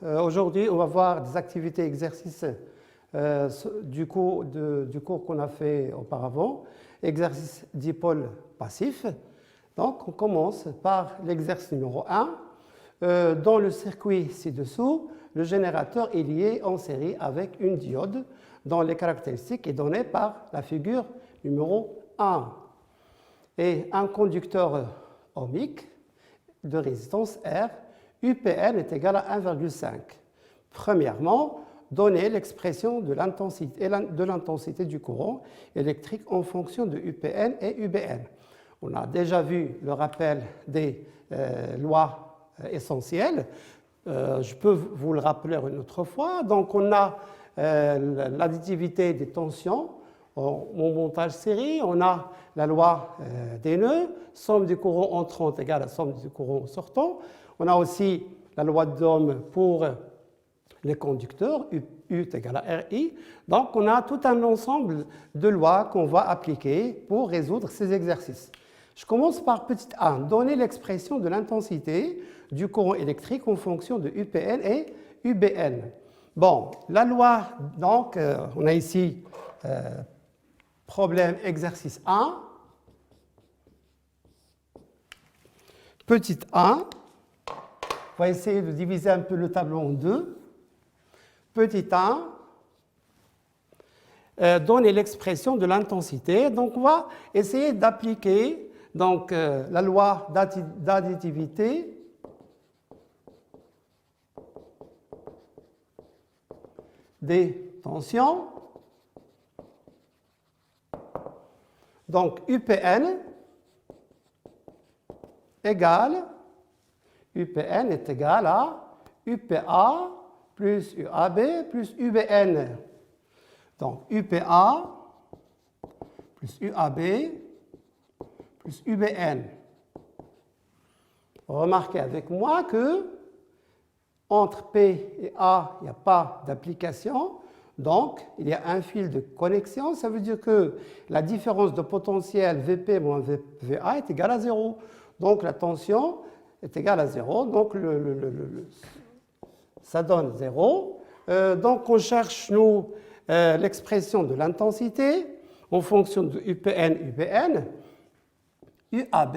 Aujourd'hui, on va voir des activités exercices du cours qu'on a fait auparavant, exercice dipôle passif. Donc, on commence par l'exercice numéro 1. Dans le circuit ci-dessous, le générateur est lié en série avec une diode dont les caractéristiques est données par la figure numéro 1. Et un conducteur ohmique de résistance R, UPN est égal à 1,5. Premièrement, donner l'expression de l'intensité du courant électrique en fonction de UPN et UBN. On a déjà vu le rappel des lois essentielles. Je peux vous le rappeler une autre fois. Donc, on a l'additivité des tensions en montage série. On a la loi des nœuds, somme du courant entrant égale à somme du courant sortant. On a aussi la loi d'Ohm pour les conducteurs, U est égal à RI. Donc, on a tout un ensemble de lois qu'on va appliquer pour résoudre ces exercices. Je commence par petit 1. Donner l'expression de l'intensité du courant électrique en fonction de UPN et UBN. Bon, la loi, donc, on a ici problème exercice 1. Petit 1. On va essayer de diviser un peu le tableau en deux. Petit 1. Donner l'expression de l'intensité. Donc, on va essayer d'appliquer la loi d'additivité des tensions. Donc, UPN est égal à UPA plus UAB plus UBN. Donc, UPA plus UAB plus UBN. Remarquez avec moi que entre P et A, il n'y a pas d'application. Donc, il y a un fil de connexion. Ça veut dire que la différence de potentiel VP moins VA est égale à 0. Donc, la tension est égale à 0. Donc, ça donne 0. Donc, on cherche, nous, l'expression de l'intensité en fonction de UPN, UBN. UAB,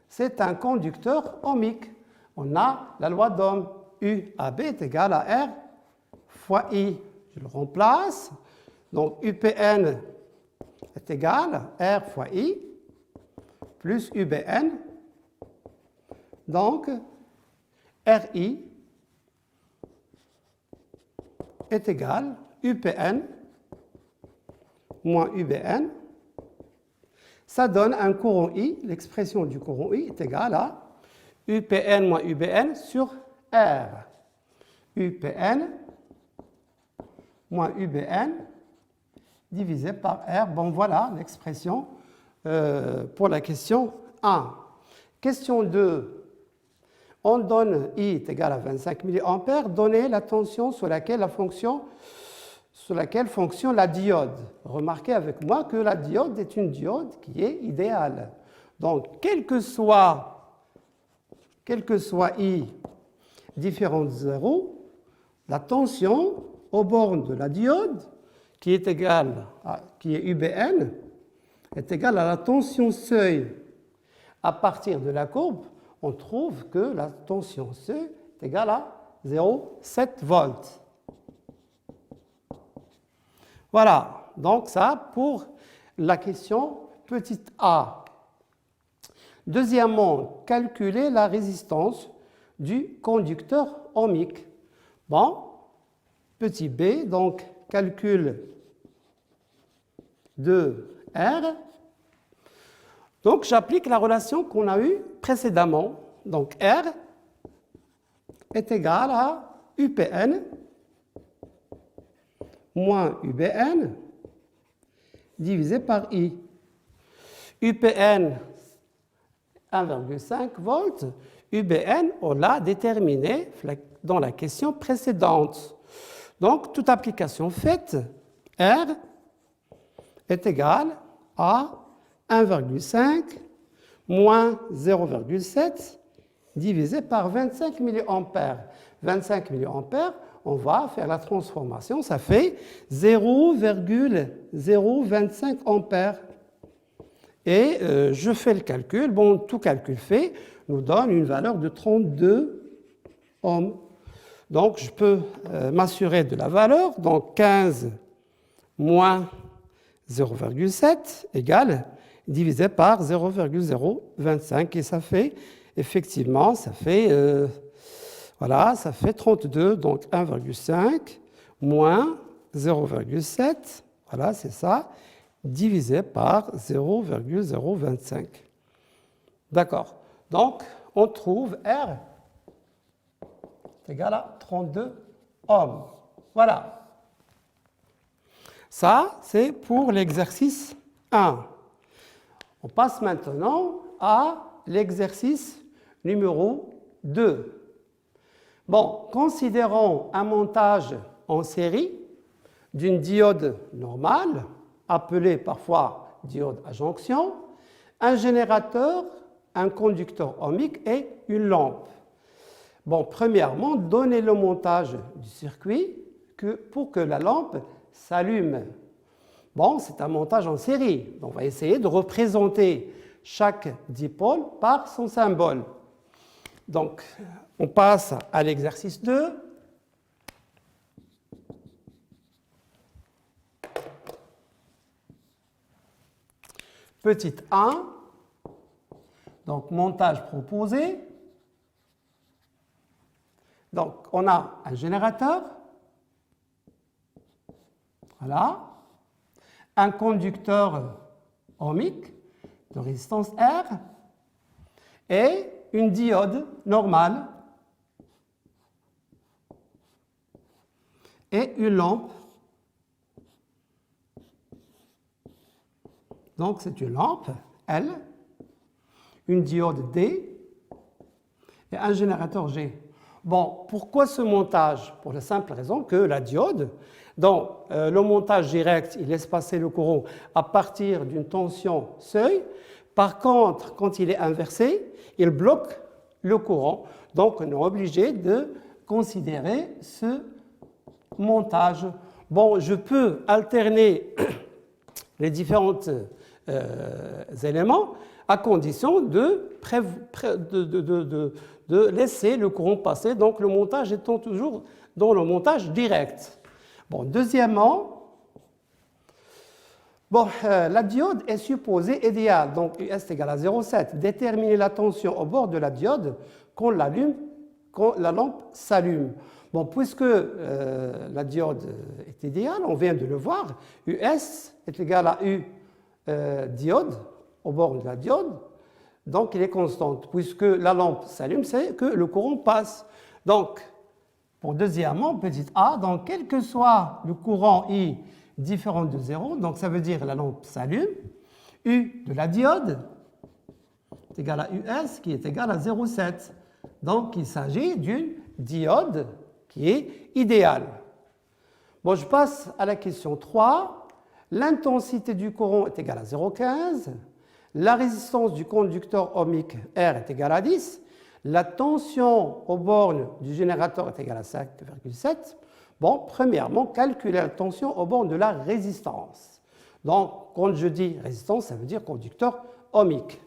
c'est un conducteur ohmique. On a la loi d'Ohm. UAB est égal à R fois I. Je le remplace. Donc, UPN est égal à R fois I plus UBN. Donc, RI est égal à UPN moins UBN. Ça donne un courant I. L'expression du courant I est égale à UPN moins UBN sur R. UPN moins UBN divisé par R. Bon, voilà l'expression pour la question 1. Question 2. On donne I est égal à 25 mA. Donnez la tension sur laquelle fonctionne la diode. Remarquez avec moi que la diode est une diode qui est idéale. Donc, quel que soit I différent de 0, la tension aux bornes de la diode, qui est UBN, est égale à la tension seuil. À partir de la courbe, on trouve que la tension seuil est égale à 0,7 volts. Voilà, donc ça pour la question petite a. Deuxièmement, calculer la résistance du conducteur ohmique. Bon, petit b, donc calcul de R. Donc j'applique la relation qu'on a eue précédemment. Donc R est égal à UPN moins UBN divisé par I. UPN 1,5 volts, UBN, on l'a déterminé dans la question précédente. Donc, toute application faite, R est égal à 1,5 moins 0,7 divisé par 25 milliampères. 25 milliampères, on va faire la transformation, ça fait 0,025 ampères. Et je fais le calcul, bon, tout calcul fait, nous donne une valeur de 32 ohms. Donc, je peux m'assurer de la valeur, donc 15 moins 0,7 égale divisé par 0,025 et ça fait, effectivement, ça fait 32, donc 1,5 moins 0,7, voilà, c'est ça, divisé par 0,025. D'accord. Donc, on trouve R est égal à 32 ohms. Voilà. Ça, c'est pour l'exercice 1. On passe maintenant à l'exercice numéro 2. Bon, considérons un montage en série d'une diode normale, appelée parfois diode à jonction, un générateur, un conducteur ohmique et une lampe. Bon, premièrement, donnez le montage du circuit pour que la lampe s'allume. Bon, c'est un montage en série. On va essayer de représenter chaque dipôle par son symbole. Donc, on passe à l'exercice 2. Petit 1. Donc, montage proposé. Donc, on a un générateur. Voilà. Un conducteur ohmique de résistance R et une diode normale et une lampe. Donc, c'est une lampe L, une diode D et un générateur G. Bon, pourquoi ce montage? Pour la simple raison que la diode, dans le montage direct, il laisse passer le courant à partir d'une tension seuil. Par contre, quand il est inversé, il bloque le courant. Donc, on est obligé de considérer ce montage. Bon, je peux alterner les différents éléments à condition de laisser le courant passer. Donc, le montage étant toujours dans le montage direct. Bon, deuxièmement, la diode est supposée idéale, donc US est égal à 0,7. Déterminer la tension au bord de la diode quand la lampe s'allume. Bon, puisque la diode est idéale, on vient de le voir, US est égal à U diode, au bord de la diode, donc il est constante. Puisque la lampe s'allume, c'est que le courant passe. Donc, pour deuxièmement, petit a, donc quel que soit le courant I différent de 0, donc ça veut dire la lampe s'allume, U de la diode est égal à US qui est égal à 0,7. Donc il s'agit d'une diode qui est idéale. Bon, je passe à la question 3. L'intensité du courant est égale à 0,15. La résistance du conducteur ohmique R est égale à 10. La tension aux bornes du générateur est égale à 5,7. Bon, premièrement, calculer la tension aux bornes de la résistance. Donc, quand je dis résistance, ça veut dire conducteur ohmique.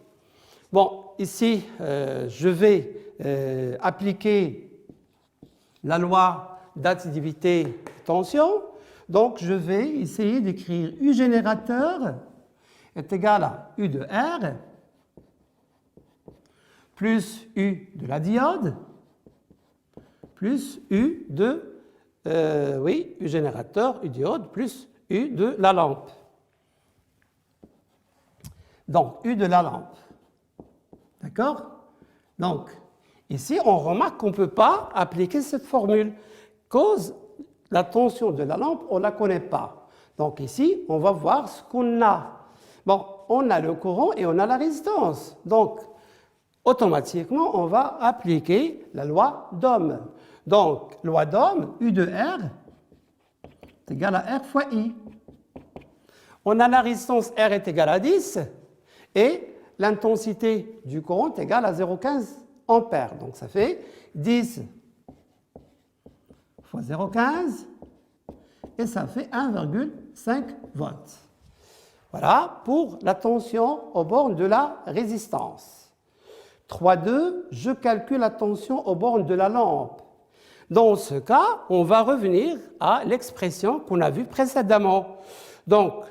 Bon, ici, je vais appliquer la loi d'additivité tension. Donc, je vais essayer d'écrire U générateur est égal à U de R plus U de la diode plus U de U générateur, U diode, plus U de la lampe. Donc, U de la lampe. D'accord? Donc, ici, on remarque qu'on ne peut pas appliquer cette formule. Cause la tension de la lampe, on ne la connaît pas. Donc, ici, on va voir ce qu'on a. Bon, on a le courant et on a la résistance. Donc, automatiquement, on va appliquer la loi d'Ohm. Donc, loi d'Ohm, U de R est égal à R fois I. On a la résistance R est égale à 10 et l'intensité du courant est égale à 0,15 ampères. Donc ça fait 10 fois 0,15 et ça fait 1,5 volts. Voilà pour la tension aux bornes de la résistance. 3.2, je calcule la tension aux bornes de la lampe. Dans ce cas, on va revenir à l'expression qu'on a vue précédemment. Donc,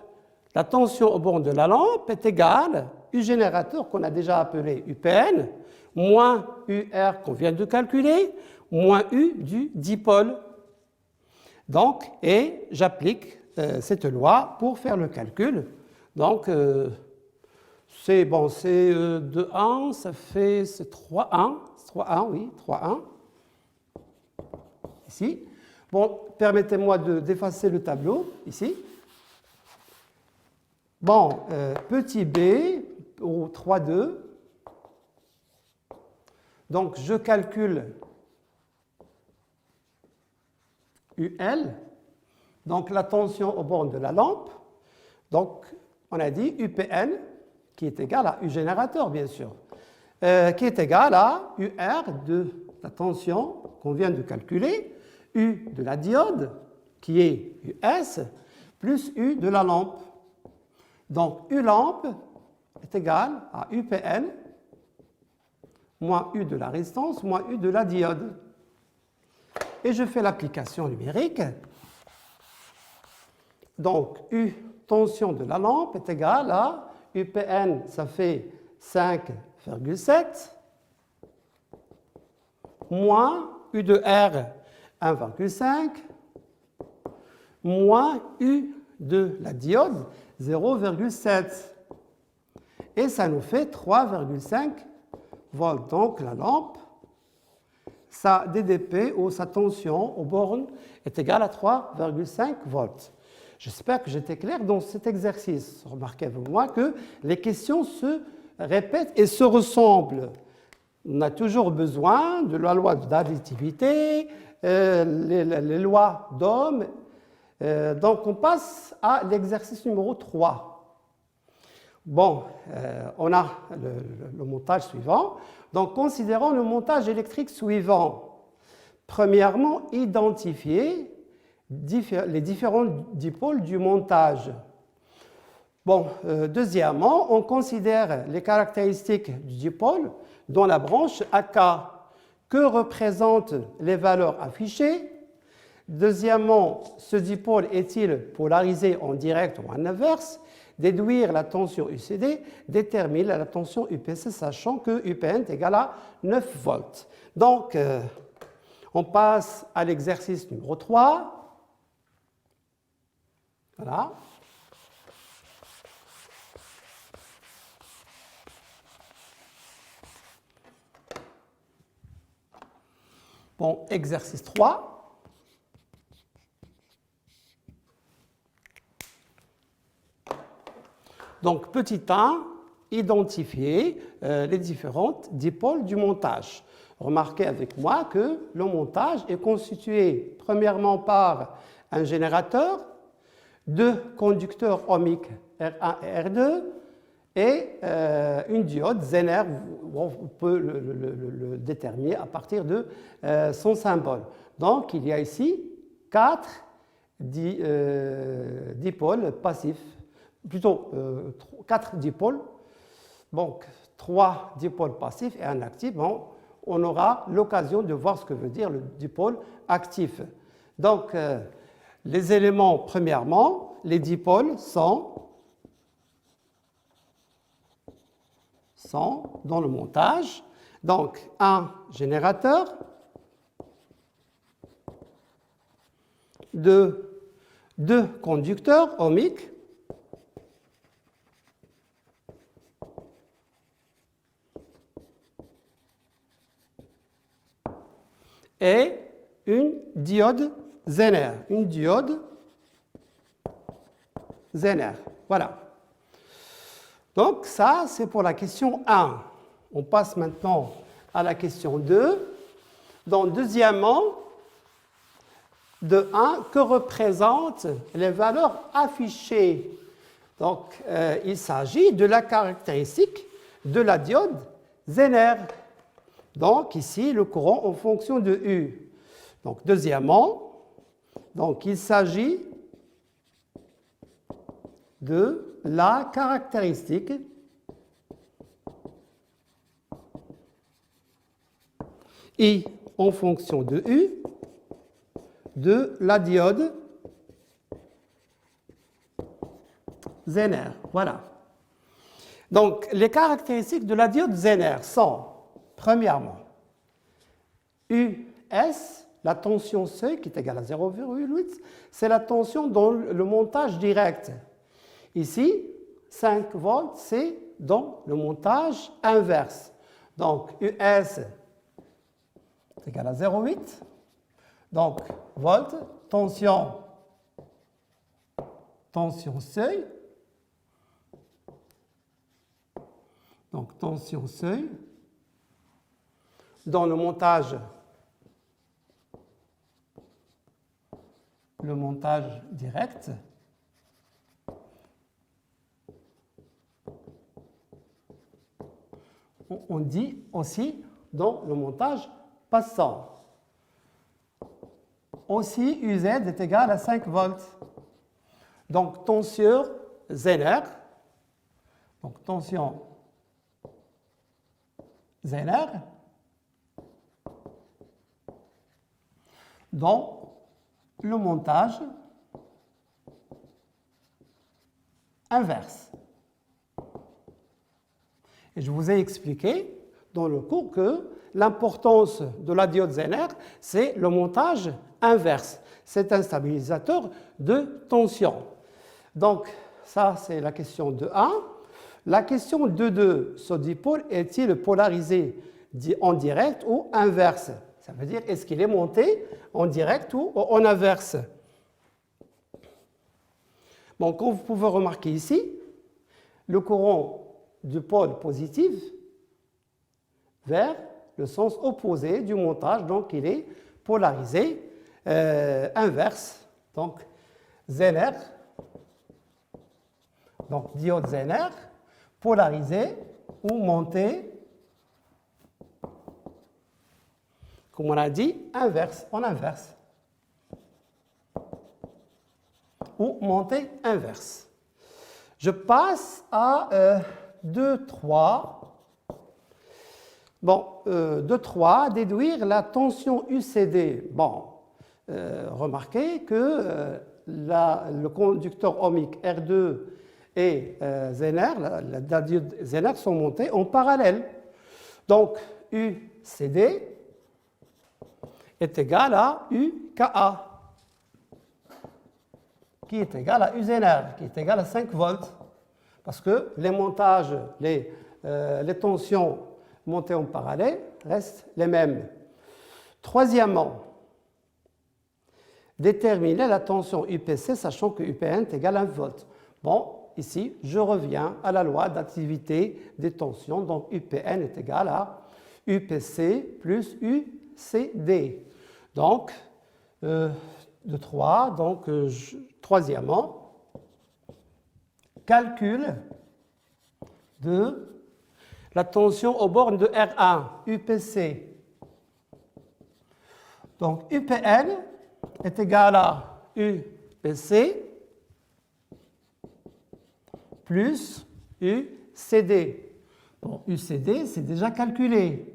la tension aux bornes de la lampe est égale à U générateur qu'on a déjà appelé UPN, moins UR qu'on vient de calculer, moins U du dipôle. Donc, et j'applique cette loi pour faire le calcul. Donc, c'est bon, c'est 2,1, ça fait 3,1, 3,1, oui, 3,1. Ici. Bon, permettez-moi d'effacer le tableau, ici. Bon, petit b, au 3,2. Donc, je calcule UL, donc la tension aux bornes de la lampe. Donc, on a dit UPN, qui est égal à U générateur, bien sûr, qui est égal à UR de la tension qu'on vient de calculer, U de la diode, qui est US, plus U de la lampe. Donc, U lampe est égal à UPN, moins U de la résistance, moins U de la diode. Et je fais l'application numérique. Donc, U tension de la lampe est égale à UPN, ça fait 5,7, moins U de R, 1,5, moins U de la diode, 0,7. Et ça nous fait 3,5 volts. Donc, la lampe, sa DDP ou sa tension aux bornes est égale à 3,5 volts. J'espère que j'étais clair dans cet exercice. Remarquez avec moi que les questions se répètent et se ressemblent. On a toujours besoin de la loi d'additivité, les lois d'Ohm. Donc on passe à l'exercice numéro 3. Bon, on a le montage suivant. Donc considérons le montage électrique suivant. Premièrement, identifier les différents dipôles du montage. Bon, deuxièmement, on considère les caractéristiques du dipôle dans la branche AK. Que représentent les valeurs affichées? Deuxièmement, ce dipôle est-il polarisé en direct ou en inverse? Déduire la tension UCD, déterminer la tension UPC, sachant que UPN est égal à 9 volts. Donc, on passe à l'exercice numéro 3. Voilà. Bon, exercice 3. Donc, petit 1, identifier les différentes dipôles du montage. Remarquez avec moi que le montage est constitué premièrement par un générateur, deux conducteurs ohmiques R1 et R2 et une diode Zener. On peut le déterminer à partir de son symbole. Donc, il y a ici 4 dipôles passifs, plutôt 4 dipôles, donc 3 dipôles passifs et un actif. Bon, on aura l'occasion de voir ce que veut dire le dipôle actif. Donc, les éléments, premièrement, les dipôles sont dans le montage. Donc, un générateur, deux conducteurs ohmiques, et une diode Zener. Une diode Zener. Voilà. Donc, ça, c'est pour la question 1. On passe maintenant à la question 2. Donc, deuxièmement, de 1, que représentent les valeurs affichées? Donc, il s'agit de la caractéristique de la diode Zener. Donc, ici, le courant en fonction de U. Donc, deuxièmement, donc, il s'agit de la caractéristique I en fonction de U de la diode Zener. Voilà. Donc, les caractéristiques de la diode Zener sont, premièrement, US, la tension seuil, qui est égale à 0,8, c'est la tension dans le montage direct. Ici, 5 volts, c'est dans le montage inverse. Donc, US est égal à 0,8. Donc, volt, tension seuil. Donc, tension seuil dans le montage direct. On dit aussi dans le montage passant. Aussi, UZ est égal à 5 volts. Donc, tension Zener, donc tension Zener, dans le montage inverse. Et je vous ai expliqué dans le cours que l'importance de la diode Zener, c'est le montage inverse. C'est un stabilisateur de tension. Donc, ça, c'est la question de 1. La question de 2, ce dipôle est-il polarisé en direct ou inverse? Ça veut dire, est-ce qu'il est monté en direct ou en inverse? Bon, comme vous pouvez remarquer ici, le courant du pôle positif vers le sens opposé du montage, donc il est polarisé inverse. Donc, Zener, donc diode Zener, polarisé ou monté, comme on a dit, inverse, en inverse. Ou montée inverse. Je passe à 2,3. Bon, 2,3, déduire la tension UCD. Bon, remarquez que le conducteur ohmique R2 et Zener, la diode Zener sont montés en parallèle. Donc, UCD est égal à UKA, qui est égal à U Zener, qui est égal à 5 volts. Parce que les montages, les tensions montées en parallèle restent les mêmes. Troisièmement, déterminer la tension UPC, sachant que UPN est égal à 1 volt. Bon, ici, je reviens à la loi d'activité des tensions. Donc, UPN est égal à UPC plus UCD. Donc, de 3, donc, troisièmement, calcul de la tension aux bornes de R1, UPC. Donc, UPN est égal à UPC plus UCD. Bon, UCD, c'est déjà calculé.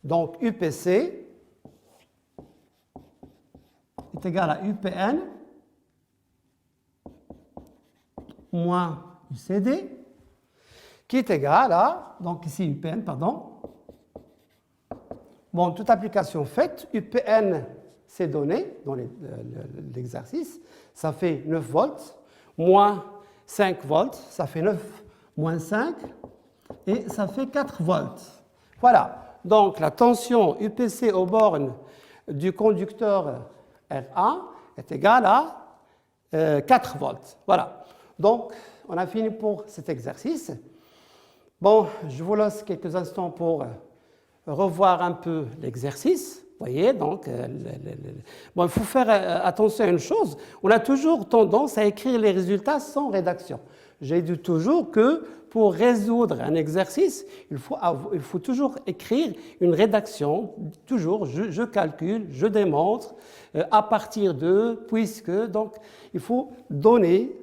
Donc, UPC est égal à UPN moins UCD, qui est égal à, donc ici UPN, pardon. Bon, toute application faite, UPN c'est donné dans l'exercice, ça fait 9 volts, moins 5 volts, ça fait 9 moins 5, et ça fait 4 volts. Voilà, donc la tension UPC aux bornes du conducteur R1 est égale à 4 volts. Voilà, donc on a fini pour cet exercice. Bon, je vous laisse quelques instants pour revoir un peu l'exercice. Vous voyez, donc, bon, il faut faire attention à une chose. On a toujours tendance à écrire les résultats sans rédaction. J'ai dit toujours que pour résoudre un exercice, il faut toujours écrire une rédaction, toujours je calcule, je démontre, à partir de, puisque, donc il faut donner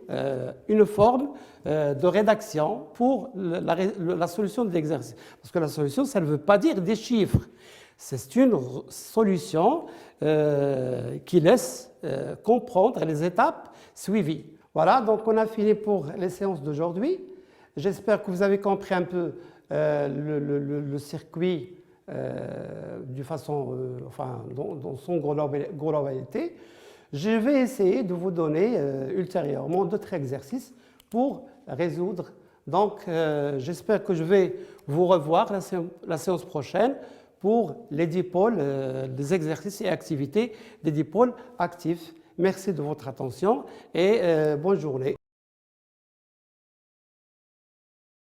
une forme de rédaction pour la solution de l'exercice. Parce que la solution, ça ne veut pas dire des chiffres. C'est une solution qui laisse comprendre les étapes suivies. Voilà, donc on a fini pour les séances d'aujourd'hui. J'espère que vous avez compris un peu le circuit dans son globalité. Je vais essayer de vous donner ultérieurement d'autres exercices pour résoudre. Donc, j'espère que je vais vous revoir la séance prochaine pour les dipôles, les exercices et activités des dipôles actifs. Merci de votre attention et bonne journée.